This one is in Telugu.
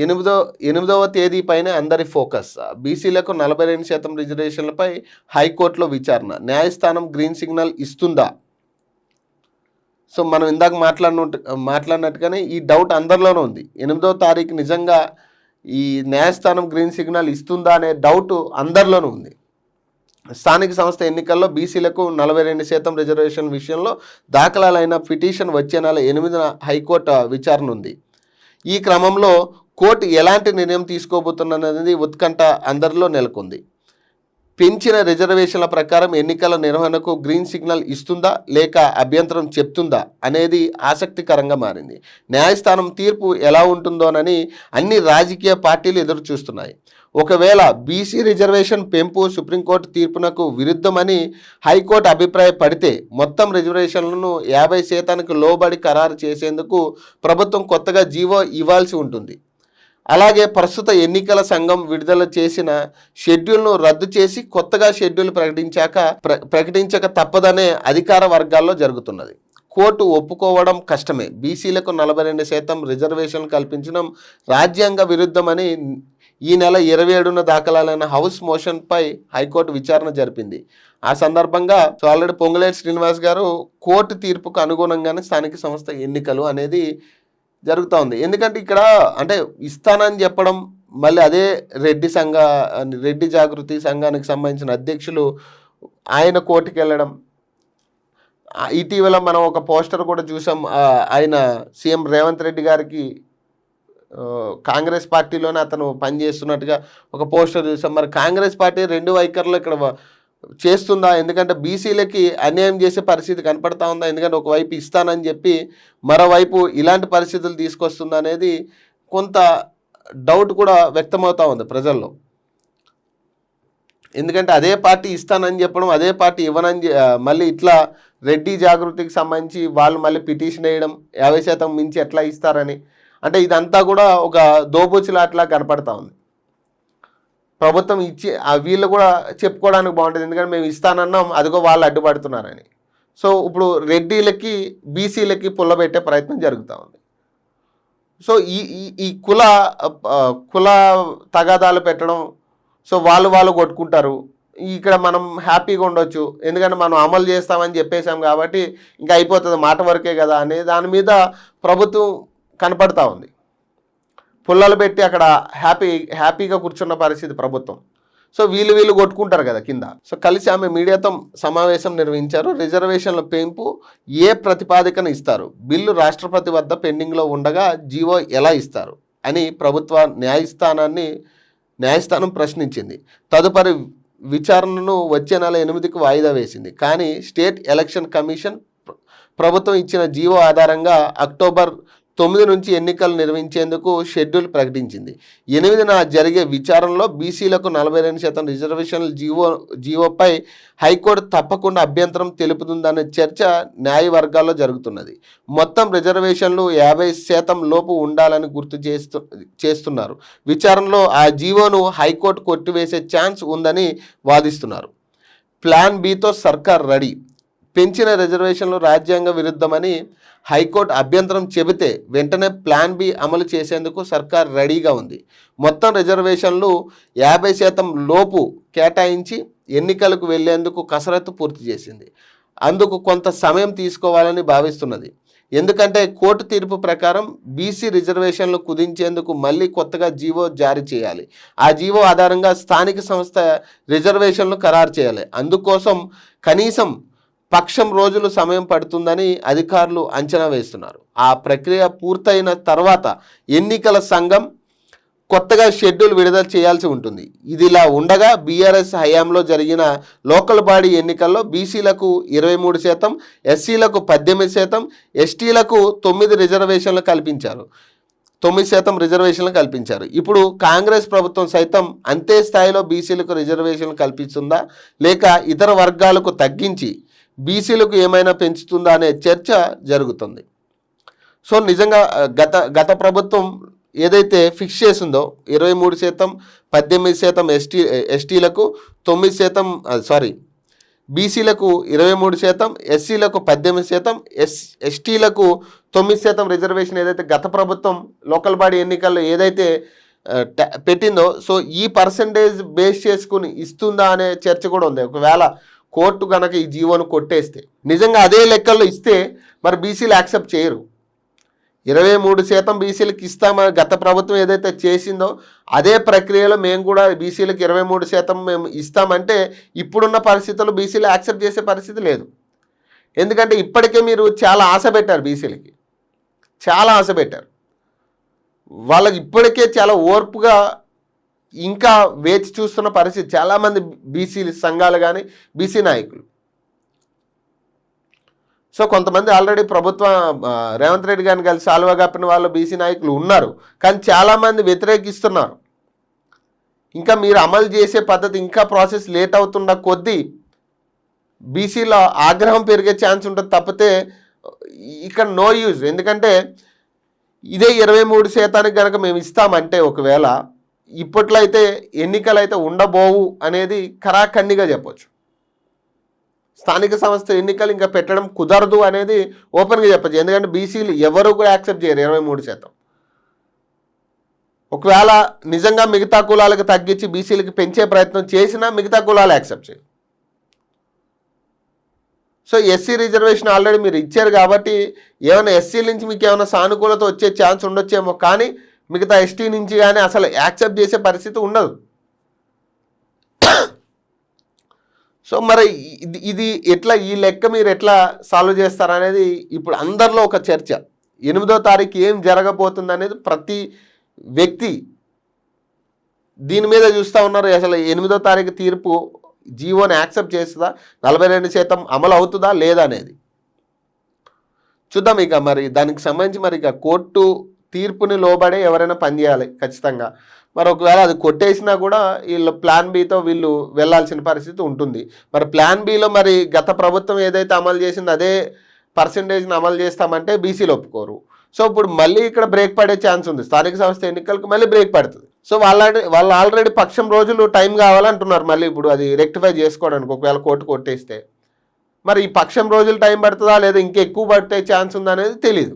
ఎనిమిదో 8వ తేదీ పైనే అందరి ఫోకస్. బీసీలకు 42% రిజర్వేషన్లపై హైకోర్టులో విచారణ. న్యాయస్థానం గ్రీన్ సిగ్నల్ ఇస్తుందా? సో మనం ఇందాక మాట్లాడినట్టుగానే ఈ డౌట్ అందరిలోనూ ఉంది. 8వ తారీఖు నిజంగా ఈ న్యాయస్థానం గ్రీన్ సిగ్నల్ ఇస్తుందా అనే డౌట్ అందరిలోనూ ఉంది. స్థానిక సంస్థ ఎన్నికల్లో బీసీలకు 42% రిజర్వేషన్ విషయంలో దాఖలైన పిటిషన్ వచ్చే నెల 8న హైకోర్టు విచారణ ఉంది. ఈ క్రమంలో కోర్టు ఎలాంటి నిర్ణయం తీసుకోబోతున్నది ఉత్కంఠ అందరిలో నెలకొంది. పెంచిన రిజర్వేషన్ల ప్రకారం ఎన్నికల నిర్వహణకు గ్రీన్ సిగ్నల్ ఇస్తుందా లేక అభ్యంతరం చెప్తుందా అనేది ఆసక్తికరంగా మారింది. న్యాయస్థానం తీర్పు ఎలా ఉంటుందోనని అన్ని రాజకీయ పార్టీలు ఎదురు చూస్తున్నాయి. ఒకవేళ బీసీ రిజర్వేషన్ పెంపు సుప్రీంకోర్టు తీర్పునకు విరుద్ధమని హైకోర్టు అభిప్రాయపడితే మొత్తం రిజర్వేషన్లను 50% లోబడి ఖరారు చేసేందుకు ప్రభుత్వం కొత్తగా జీవో ఇవ్వాల్సి ఉంటుంది. అలాగే ప్రస్తుత ఎన్నికల సంఘం విడుదల చేసిన షెడ్యూల్ను రద్దు చేసి కొత్తగా షెడ్యూల్ ప్రకటించక తప్పదనే అధికార వర్గాల్లో జరుగుతున్నది. కోర్టు ఒప్పుకోవడం కష్టమే. బీసీలకు 42% రిజర్వేషన్లు కల్పించడం రాజ్యాంగ విరుద్ధమని ఈ నెల 27న దాఖలైన హౌస్ మోషన్పై హైకోర్టు విచారణ జరిపింది. ఆ సందర్భంగా ఆల్రెడీ పొంగులేటి శ్రీనివాస్ గారు కోర్టు తీర్పుకు అనుగుణంగానే స్థానిక సంస్థ ఎన్నికలు అనేది జరుగుతూ ఉంది. ఎందుకంటే ఇక్కడ అంటే ఇస్తానని చెప్పడం, మళ్ళీ అదే రెడ్డి జాగృతి సంఘానికి సంబంధించిన అధ్యక్షులు ఆయన కోర్టుకు వెళ్ళడం. ఇటీవల మనం ఒక పోస్టర్ కూడా చూసాం. ఆయన సీఎం రేవంత్ రెడ్డి గారికి కాంగ్రెస్ పార్టీలోనే అతను పనిచేస్తున్నట్టుగా ఒక పోస్టర్ చూసాం. మరి కాంగ్రెస్ పార్టీ రెండు వైఖరులు ఇక్కడ చేస్తుందా? ఎందుకంటే బీసీలకి అన్యాయం చేసే పరిస్థితి కనపడతా ఉందా? ఎందుకంటే ఒకవైపు ఇస్తానని చెప్పి మరోవైపు ఇలాంటి పరిస్థితులు తీసుకొస్తుందా అనేది కొంత డౌట్ కూడా వ్యక్తమవుతూ ఉంది ప్రజల్లో. ఎందుకంటే అదే పార్టీ ఇస్తానని చెప్పడం, అదే పార్టీ ఇవ్వనని మళ్ళీ ఇట్లా రెడ్డి జాగృతికి సంబంధించి వాళ్ళు మళ్ళీ పిటిషన్ వేయడం 50% మించి ఎట్లా ఇస్తారని, అంటే ఇదంతా కూడా ఒక దోబూచులాట్లా కనపడతా ఉంది. ప్రభుత్వం ఇచ్చి వీళ్ళు కూడా చెప్పుకోవడానికి బాగుంటుంది, ఎందుకంటే మేము ఇస్తానన్నాం, అదిగో వాళ్ళు అడ్డుపడుతున్నారని. సో ఇప్పుడు రెడ్డిలకి బీసీలకి పుల్లబెట్టే ప్రయత్నం జరుగుతూ ఉంది. సో ఈ కుల తగాదాలు పెట్టడం, సో వాళ్ళు కొట్టుకుంటారు. ఇక్కడ మనం హ్యాపీగా ఉండొచ్చు, ఎందుకంటే మనం అమలు చేస్తామని చెప్పేశాం కాబట్టి ఇంకా అయిపోతుంది, మాట వరకే కదా అనే దాని మీద ప్రభుత్వం కనపడతా ఉంది. పుల్లలు పెట్టి అక్కడ హ్యాపీగా కూర్చున్న పరిస్థితి ప్రభుత్వం. సో వీళ్ళు కొట్టుకుంటారు కదా కింద. సో కలిసి ఆమె మీడియాతో సమావేశం నిర్వహించారు. రిజర్వేషన్ల పెంపు ఏ ప్రతిపాదికన ఇస్తారు, బిల్లు రాష్ట్రపతి వద్ద పెండింగ్లో ఉండగా జీవో ఎలా ఇస్తారు అని ప్రభుత్వ న్యాయస్థానం ప్రశ్నించింది. తదుపరి విచారణను వచ్చే నెల 8కి వాయిదా వేసింది. కానీ స్టేట్ ఎలక్షన్ కమిషన్ ప్రభుత్వం ఇచ్చిన జీవో ఆధారంగా అక్టోబర్ 9 నుంచి ఎన్నికలు నిర్వహించేందుకు షెడ్యూల్ ప్రకటించింది. 8న జరిగే విచారణలో బీసీలకు 42% రిజర్వేషన్ల జీవోపై హైకోర్టు తప్పకుండా అభ్యంతరం తెలుపుతుందనే చర్చ న్యాయవర్గాల్లో జరుగుతున్నది. మొత్తం రిజర్వేషన్లు 50% లోపు ఉండాలని గుర్తు చేస్తున్నారు. విచారణలో ఆ జీవోను హైకోర్టు కొట్టివేసే ఛాన్స్ ఉందని వాదిస్తున్నారు. ప్లాన్ బితో సర్కార్ రెడీ. పెంచిన రిజర్వేషన్లు రాజ్యాంగ విరుద్ధమని హైకోర్టు అభ్యంతరం చెబితే వెంటనే ప్లాన్ బి అమలు చేసేందుకు సర్కార్ రెడీగా ఉంది. మొత్తం రిజర్వేషన్లు 50% లోపు కేటాయించి ఎన్నికలకు వెళ్లేందుకు కసరత్తు పూర్తి చేసింది. అందుకు కొంత సమయం తీసుకోవాలని భావిస్తున్నది. ఎందుకంటే కోర్టు తీర్పు ప్రకారం బీసీ రిజర్వేషన్లు కుదించేందుకు మళ్ళీ కొత్తగా జీవో జారీ చేయాలి. ఆ జీవో ఆధారంగా స్థానిక సంస్థ రిజర్వేషన్లు ఖరారు చేయాలి. అందుకోసం కనీసం పక్షం రోజులు సమయం పడుతుందని అధికారులు అంచనా వేస్తున్నారు. ఆ ప్రక్రియ పూర్తయిన తర్వాత ఎన్నికల సంఘం కొత్తగా షెడ్యూల్ విడుదల చేయాల్సి ఉంటుంది. ఇదిలా ఉండగా బీఆర్ఎస్ హయాంలో జరిగిన లోకల్ బాడీ ఎన్నికల్లో బీసీలకు 23%, ఎస్సీలకు 18%, ఎస్టీలకు 9% రిజర్వేషన్లు కల్పించారు. ఇప్పుడు కాంగ్రెస్ ప్రభుత్వం సైతం అంతే స్థాయిలో బీసీలకు రిజర్వేషన్లు కల్పిస్తుందా లేక ఇతర వర్గాలకు తగ్గించి బీసీలకు ఏమైనా పెంచుతుందా అనే చర్చ జరుగుతుంది. సో నిజంగా గత ప్రభుత్వం ఏదైతే ఫిక్స్ చేసిందో 23%, 18% ఎస్టీలకు 9%, బీసీలకు 23%, ఎస్సీలకు 18%, ఎస్టీలకు 9% రిజర్వేషన్ ఏదైతే గత ప్రభుత్వం లోకల్ బాడీ ఎన్నికల్లో ఏదైతే పెట్టిందో, సో ఈ పర్సంటేజ్ బేస్ చేసుకుని ఇస్తుందా అనే చర్చ కూడా ఉంది. ఒకవేళ కోర్టు కనుక ఈ జీవోను కొట్టేస్తే, నిజంగా అదే లెక్కల్లో ఇస్తే మరి బీసీలు యాక్సెప్ట్ చేయరు. 23% బీసీలకు ఇస్తామని గత ప్రభుత్వం ఏదైతే చేసిందో అదే ప్రక్రియలో మేము కూడా బీసీలకు 23% మేము ఇస్తామంటే ఇప్పుడున్న పరిస్థితుల్లో బీసీలు యాక్సెప్ట్ చేసే పరిస్థితి లేదు. ఎందుకంటే ఇప్పటికే మీరు చాలా ఆశ పెట్టారు, బీసీలకి చాలా ఆశ పెట్టారు. వాళ్ళకి ఇప్పటికే చాలా ఓర్పుగా ఇంకా వేచి చూస్తున్న పరిస్థితి చాలామంది బీసీ సంఘాలు కానీ బీసీ నాయకులు. సో కొంతమంది ఆల్రెడీ రేవంత్ రెడ్డి గారిని కలిసి సాల్వా కప్పిన వాళ్ళు బీసీ నాయకులు ఉన్నారు, కానీ చాలామంది వ్యతిరేకిస్తున్నారు. ఇంకా మీరు అమలు చేసే పద్ధతి ఇంకా ప్రాసెస్ లేట్ అవుతున్న కొద్దీ బీసీలో ఆగ్రహం పెరిగే ఛాన్స్ ఉంటుంది తప్పితే ఇక్కడ నో యూజ్. ఎందుకంటే ఇదే 23% కనుక మేము ఇస్తామంటే ఒకవేళ ఇప్పట్లో అయితే ఎన్నికలు అయితే ఉండబోవు అనేది ఖరాఖండిగా చెప్పొచ్చు. స్థానిక సంస్థ ఎన్నికలు ఇంకా పెట్టడం కుదరదు అనేది ఓపెన్గా చెప్పచ్చు. ఎందుకంటే బీసీలు ఎవరు కూడా యాక్సెప్ట్ చేయరు 23%. ఒకవేళ నిజంగా మిగతా కులాలకు తగ్గించి బీసీలకి పెంచే ప్రయత్నం చేసినా మిగతా కులాలు యాక్సెప్ట్ చేయరు. సో ఎస్సీ రిజర్వేషన్ ఆల్రెడీ మీరు ఇచ్చారు కాబట్టి ఏమైనా ఎస్సీల నుంచి మీకు ఏమైనా సానుకూలత వచ్చే ఛాన్స్ ఉండొచ్చేమో, కానీ మిగతా ఎస్టీ నుంచి కానీ అసలు యాక్సెప్ట్ చేసే పరిస్థితి ఉండదు. సో మరి ఇది ఎట్లా, ఈ లెక్క మీరు ఎట్లా సాల్వ్ చేస్తారనేది ఇప్పుడు అందరిలో ఒక చర్చ. 8వ తారీఖు ఏం జరగబోతుంది అనేది ప్రతి వ్యక్తి దీని మీద చూస్తూ ఉన్నారు. అసలు 8వ తారీఖు తీర్పు జీవోని యాక్సెప్ట్ చేస్తుందా, 42% అమలు అవుతుందా లేదా అనేది చూద్దాం. ఇక మరి దానికి సంబంధించి మరి ఇక కోర్టు తీర్పుని లోబడే ఎవరైనా పనిచేయాలి ఖచ్చితంగా. మరి ఒకవేళ అది కొట్టేసినా కూడా వీళ్ళు ప్లాన్ బితో వీళ్ళు వెళ్ళాల్సిన పరిస్థితి ఉంటుంది. మరి ప్లాన్ బిలో మరి గత ప్రభుత్వం ఏదైతే అమలు చేసిందో అదే పర్సంటేజ్ని అమలు చేస్తామంటే బీసీలు ఒప్పుకోరు. సో ఇప్పుడు మళ్ళీ ఇక్కడ బ్రేక్ పడే ఛాన్స్ ఉంది. స్థానిక సంస్థ ఎన్నికలకు మళ్ళీ బ్రేక్ పడుతుంది. సో వాళ్ళు ఆల్రెడీ పక్షం రోజులు టైం కావాలంటున్నారు మళ్ళీ ఇప్పుడు అది రెక్టిఫై చేసుకోవడానికి. ఒకవేళ కోర్టు కొట్టేస్తే మరి ఈ పక్షం రోజులు టైం పడుతుందా లేదా ఇంకా ఎక్కువ పట్టే ఛాన్స్ ఉందా అనేది తెలియదు.